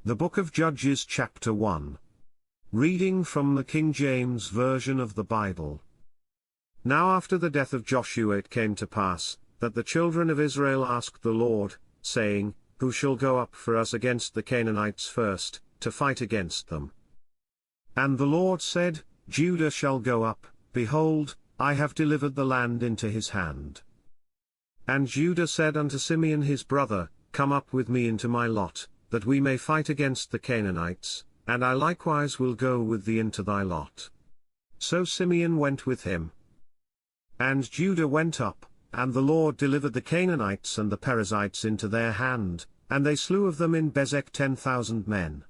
The Book of Judges chapter 1. Reading from the King James Version of the Bible. Now after the death of Joshua it came to pass, that the children of Israel asked the Lord, saying, Who shall go up for us against the Canaanites first, to fight against them? And the Lord said, Judah shall go up, behold, I have delivered the land into his hand. And Judah said unto Simeon his brother, Come up with me into my lot, that we may fight against the Canaanites, and I likewise will go with thee into thy lot. So Simeon went with him. And Judah went up, and the Lord delivered the Canaanites and the Perizzites into their hand, and they slew of them in Bezek 10,000 men.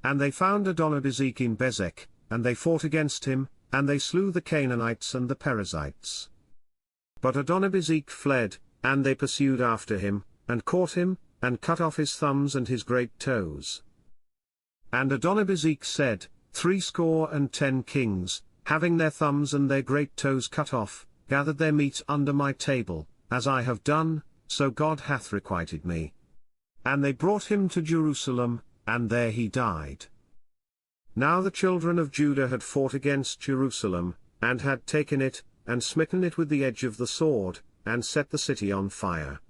And they found Adonibezek in Bezek, and they fought against him, and they slew the Canaanites and the Perizzites. But Adonibezek fled, and they pursued after him, and caught him, and cut off his thumbs and his great toes. And Adonibezek said, 70 kings, having their thumbs and their great toes cut off, gathered their meat under my table, as I have done, so God hath requited me. And they brought him to Jerusalem, and there he died. Now the children of Judah had fought against Jerusalem, and had taken it, and smitten it with the edge of the sword, and set the city on fire.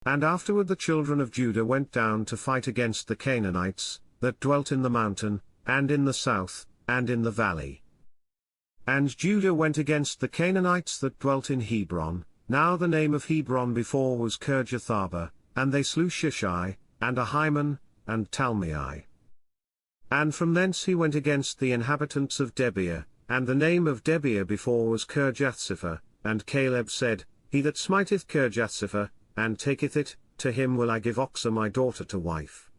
And afterward the children of Judah went down to fight against the Canaanites, that dwelt in the mountain, and in the south, and in the valley. And Judah went against the Canaanites that dwelt in Hebron. Now the name of Hebron before was Kirjathaba, and they slew Shishai, and Ahiman, and Talmai. And from thence he went against the inhabitants of Debir, and the name of Debir before was Kirjathsepher, and Caleb said, He that smiteth Kirjathsepher, and taketh it, to him will I give Oxah my daughter to wife.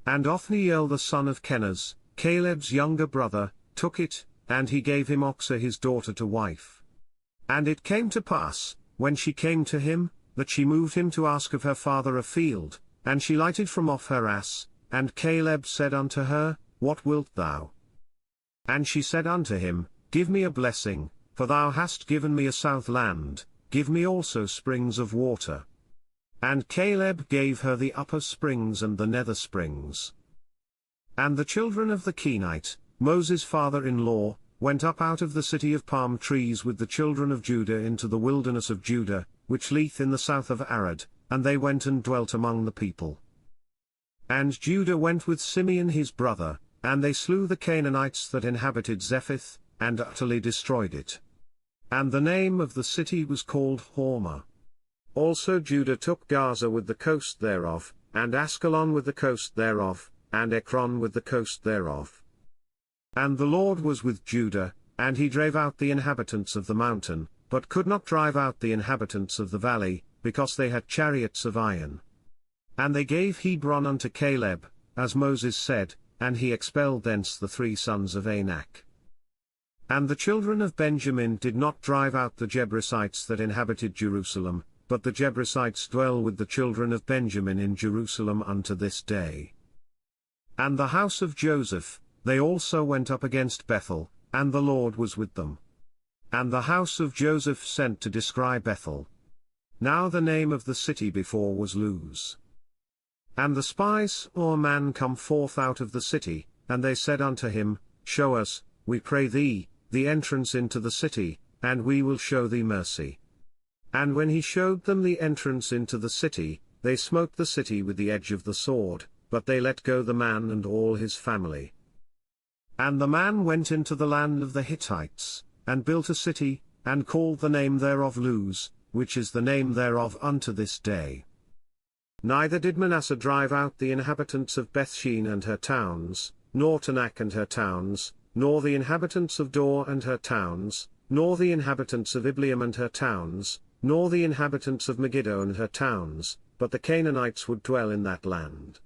And Othniel the son of Kenaz, Caleb's younger brother, took it, and he gave him Oxah his daughter to wife. And it came to pass, when she came to him, that she moved him to ask of her father a field, and she lighted from off her ass, and Caleb said unto her, What wilt thou? And she said unto him, Give me a blessing, for thou hast given me a south land, give me also springs of water. And Caleb gave her the upper springs and the nether springs. And the children of the Kenite, Moses' father-in-law, went up out of the city of palm trees with the children of Judah into the wilderness of Judah, which lieth in the south of Arad, and they went and dwelt among the people. And Judah went with Simeon his brother, and they slew the Canaanites that inhabited Zephath, and utterly destroyed it. And the name of the city was called Hormah. Also Judah took Gaza with the coast thereof, and Askelon with the coast thereof, and Ekron with the coast thereof. And the Lord was with Judah, and he drave out the inhabitants of the mountain, but could not drive out the inhabitants of the valley, because they had chariots of iron. And they gave Hebron unto Caleb, as Moses said, and he expelled thence the 3 sons of Anak. And the children of Benjamin did not drive out the Jebusites that inhabited Jerusalem, but the Jebusites dwell with the children of Benjamin in Jerusalem unto this day. And the house of Joseph, they also went up against Bethel, and the Lord was with them. And the house of Joseph sent to descry Bethel. Now the name of the city before was Luz. And the spies or man come forth out of the city, and they said unto him, Show us, we pray thee, the entrance into the city, and we will show thee mercy. And when he showed them the entrance into the city, they smote the city with the edge of the sword, but they let go the man and all his family. And the man went into the land of the Hittites, and built a city, and called the name thereof Luz, which is the name thereof unto this day. Neither did Manasseh drive out the inhabitants of Bethshean and her towns, nor Tanakh and her towns, nor the inhabitants of Dor and her towns, nor the inhabitants of Ibleam and her towns, nor the inhabitants of Megiddo and her towns, but the Canaanites would dwell in that land.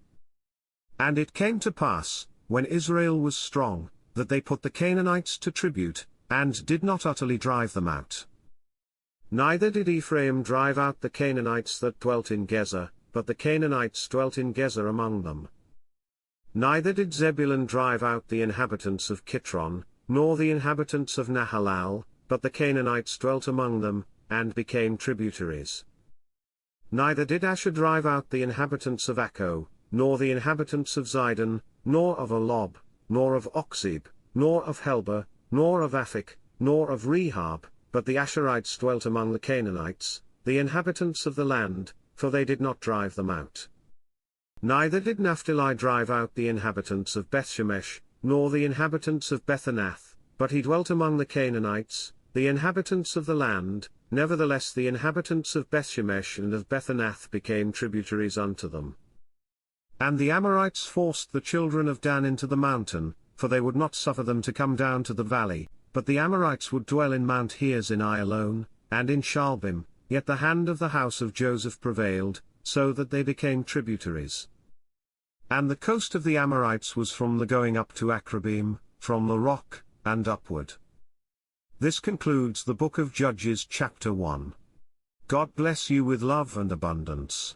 And it came to pass, when Israel was strong, that they put the Canaanites to tribute, and did not utterly drive them out. Neither did Ephraim drive out the Canaanites that dwelt in Gezer, but the Canaanites dwelt in Gezer among them. Neither did Zebulun drive out the inhabitants of Kitron, nor the inhabitants of Nahalal, but the Canaanites dwelt among them, and became tributaries. Neither did Asher drive out the inhabitants of Akko, nor the inhabitants of Zidon, nor of Olob, nor of Oxib, nor of Helba, nor of Aphik, nor of Rehob, but the Asherites dwelt among the Canaanites, the inhabitants of the land, for they did not drive them out. Neither did Naphtali drive out the inhabitants of Bethshemesh, nor the inhabitants of Bethanath, but he dwelt among the Canaanites, the inhabitants of the land. Nevertheless the inhabitants of Bethshemesh and of Bethanath became tributaries unto them. And the Amorites forced the children of Dan into the mountain, for they would not suffer them to come down to the valley, but the Amorites would dwell in Mount Herzini alone, and in Shaalbim, yet the hand of the house of Joseph prevailed, so that they became tributaries. And the coast of the Amorites was from the going up to Akrabim, from the rock, and upward. This concludes the book of Judges chapter 1. God bless you with love and abundance.